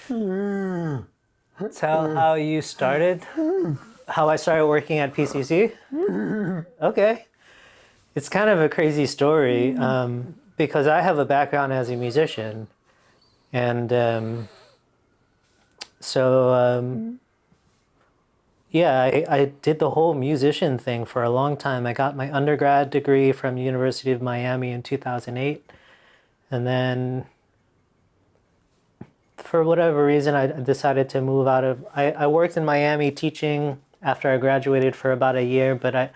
Tell how you started? How I started working at PCC? Okay. It's kind of a crazy story because I have a background as a musician. And yeah, I did the whole musician thing for a long time. I got my undergrad degree from the University of Miami in 2008. And then for whatever reason, I decided to move out of. I worked in Miami teaching after I graduated for about a year, but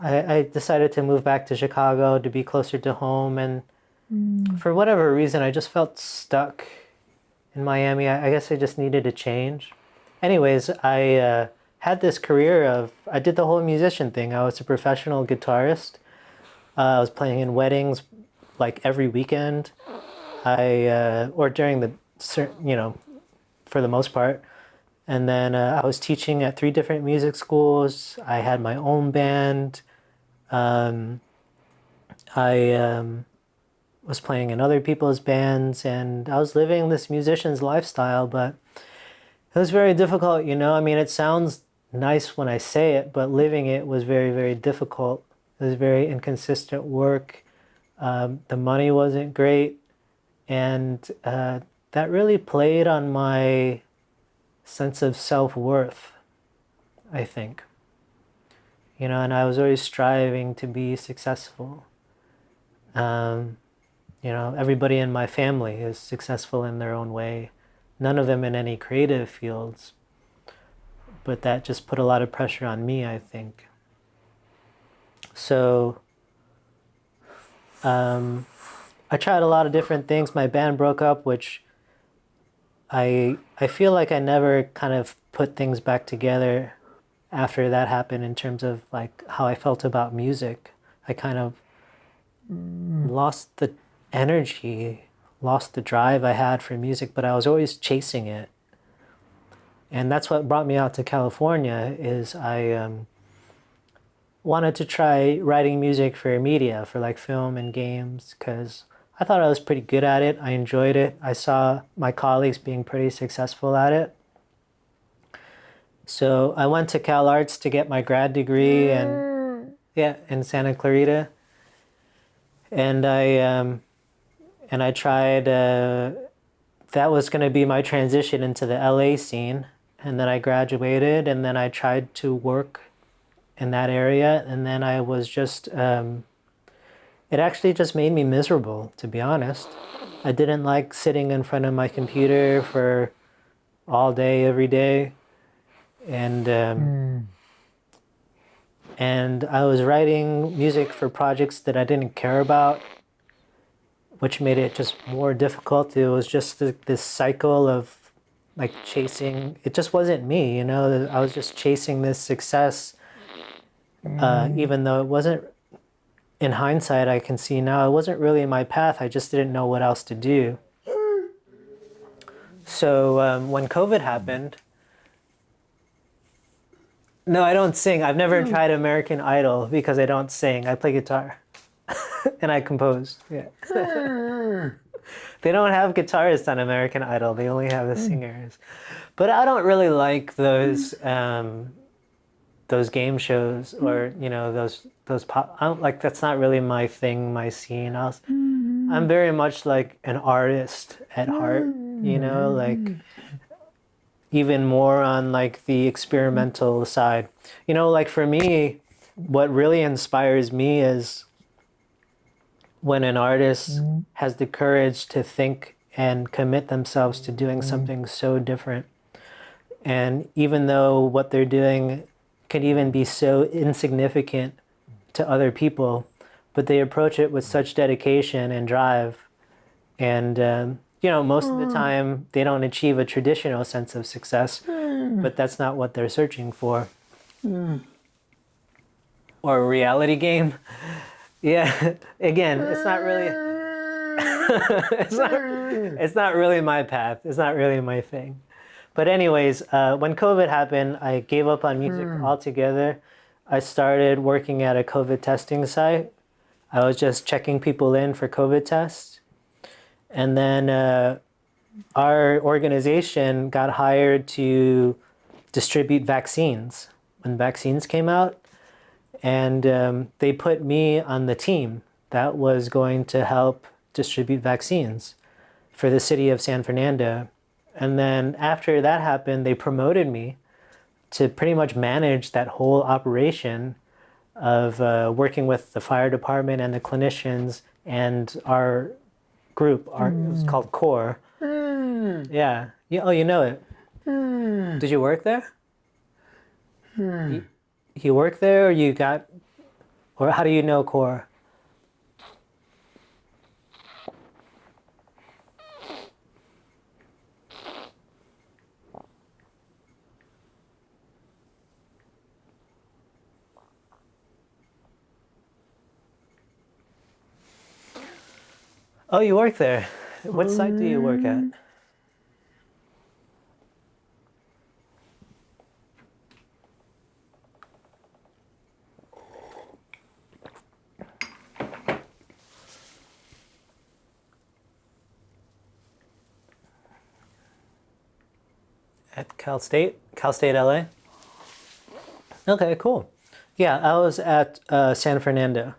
I decided to move back to Chicago to be closer to home. And for whatever reason, I just felt stuck in Miami. I guess I just needed a change. Anyways, I had this career of. I did the whole musician thing. I was a professional guitarist. I was playing in weddings like every weekend. Or during the, for the most part. And then I was teaching at 3 different music schools. I had my own band. I was playing in other people's bands, and I was living this musician's lifestyle, but it was very difficult, I mean, it sounds nice when I say it, but living it was very, very difficult. It was very inconsistent work. The money wasn't great. And that really played on my sense of self-worth, I think. And I was always striving to be successful. Everybody in my family is successful in their own way. None of them in any creative fields. But that just put a lot of pressure on me, I think. So, I tried a lot of different things. My band broke up, which I feel like I never kind of put things back together after that happened in terms of like how I felt about music. I kind of lost the energy, lost the drive I had for music, but I was always chasing it. And that's what brought me out to California is I wanted to try writing music for media, for like film and games, because I thought I was pretty good at it. I enjoyed it. I saw my colleagues being pretty successful at it. So I went to Cal Arts to get my grad degree in Santa Clarita. And I tried, that was going to be my transition into the LA scene. And then I graduated, and then I tried to work in that area. And then I was just, it actually just made me miserable, to be honest. I didn't like sitting in front of my computer for all day, every day. And I was writing music for projects that I didn't care about, which made it just more difficult. It was just this cycle of like chasing. It just wasn't me, I was just chasing this success, even though it wasn't. In hindsight, I can see now it wasn't really my path. I just didn't know what else to do. So when COVID happened, no, I don't sing. I've never tried American Idol because I don't sing. I play guitar and I compose. Yeah. They don't have guitarists on American Idol. They only have the singers. But I don't really like those game shows or those pop. I don't like. That's not really my thing, my scene. I'm very much like an artist at heart. Like even more on like the experimental side. Like for me, what really inspires me is when an artist has the courage to think and commit themselves to doing something so different. And even though what they're doing can even be so insignificant to other people, but they approach it with such dedication and drive. And, most of the time they don't achieve a traditional sense of success, but that's not what they're searching for. Or a reality game. Yeah, again, it's not really, it's not really my path. It's not really my thing. But anyways, when COVID happened, I gave up on music altogether. I started working at a COVID testing site. I was just checking people in for COVID tests. And then our organization got hired to distribute vaccines when vaccines came out, and they put me on the team that was going to help distribute vaccines for the city of San Fernando. And then after that happened, they promoted me to pretty much manage that whole operation of working with the fire department and the clinicians and our group. It was called CORE. Yeah. Oh, you know it. Did you work there? You work there, or you got, or how do you know CORE? Oh, you work there. What site do you work at? At Cal State? Cal State LA? Okay, cool. Yeah, I was at San Fernando.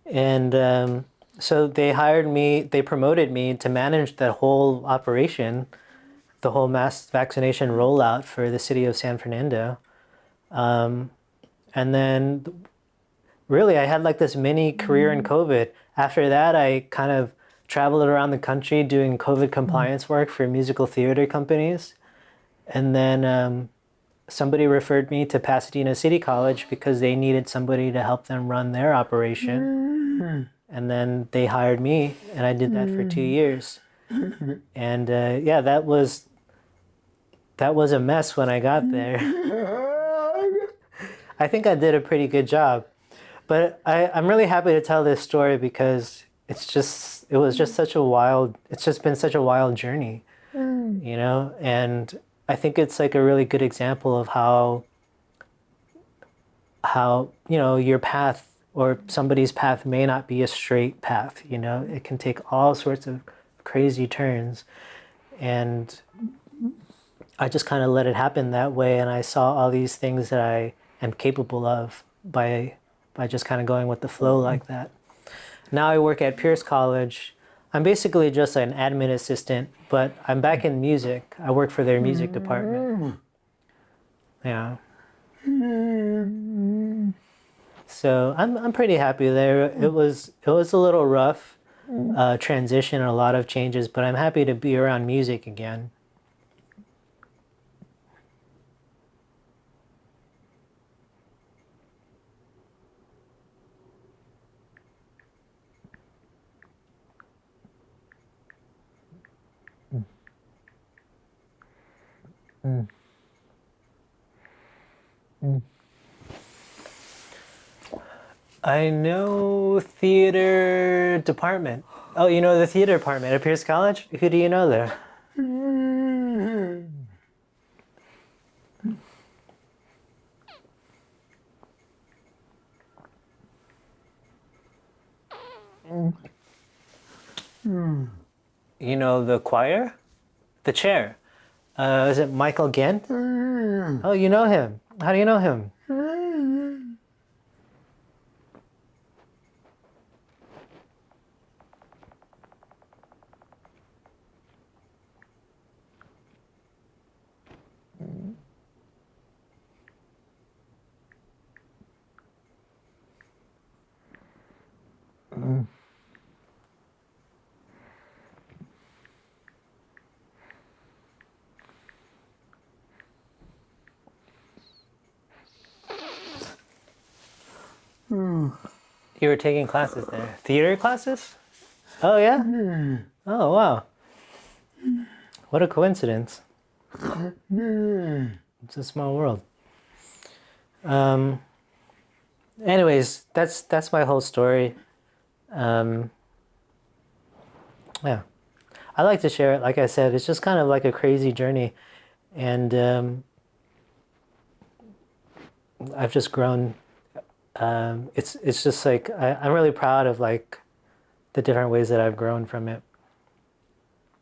And so they hired me, they promoted me to manage that whole operation, the whole mass vaccination rollout for the city of San Fernando. And then really, I had like this mini career in COVID. After that, I kind of traveled around the country doing COVID compliance work for musical theater companies. And then somebody referred me to Pasadena City College because they needed somebody to help them run their operation. And then they hired me, and I did that for 2 years. And yeah, that was a mess when I got there. I think I did a pretty good job. But I'm really happy to tell this story because it's just been such a wild journey, you know? And I think it's like a really good example of how, you know, your path or somebody's path may not be a straight path, you know? It can take all sorts of crazy turns. And I just kind of let it happen that way, and I saw all these things that I am capable of by just kind of going with the flow like that. Now I work at Pierce College. I'm basically just an admin assistant, but I'm back in music. I work for their music department. Yeah. So I'm pretty happy there. It was a little rough transition and a lot of changes, but I'm happy to be around music again. I know theater department. Oh, you know the theater department at Pierce College? Who do you know there? You know the choir? The chair. Is it Michael Gent? Oh, you know him. How do you know him? You were taking classes there. Theater classes? Oh, yeah? Oh, wow. What a coincidence. It's a small world. Anyways, that's my whole story. Yeah. I like to share it. Like I said, it's just kind of like a crazy journey. And I've just grown. It's just like, I'm really proud of like the different ways that I've grown from it.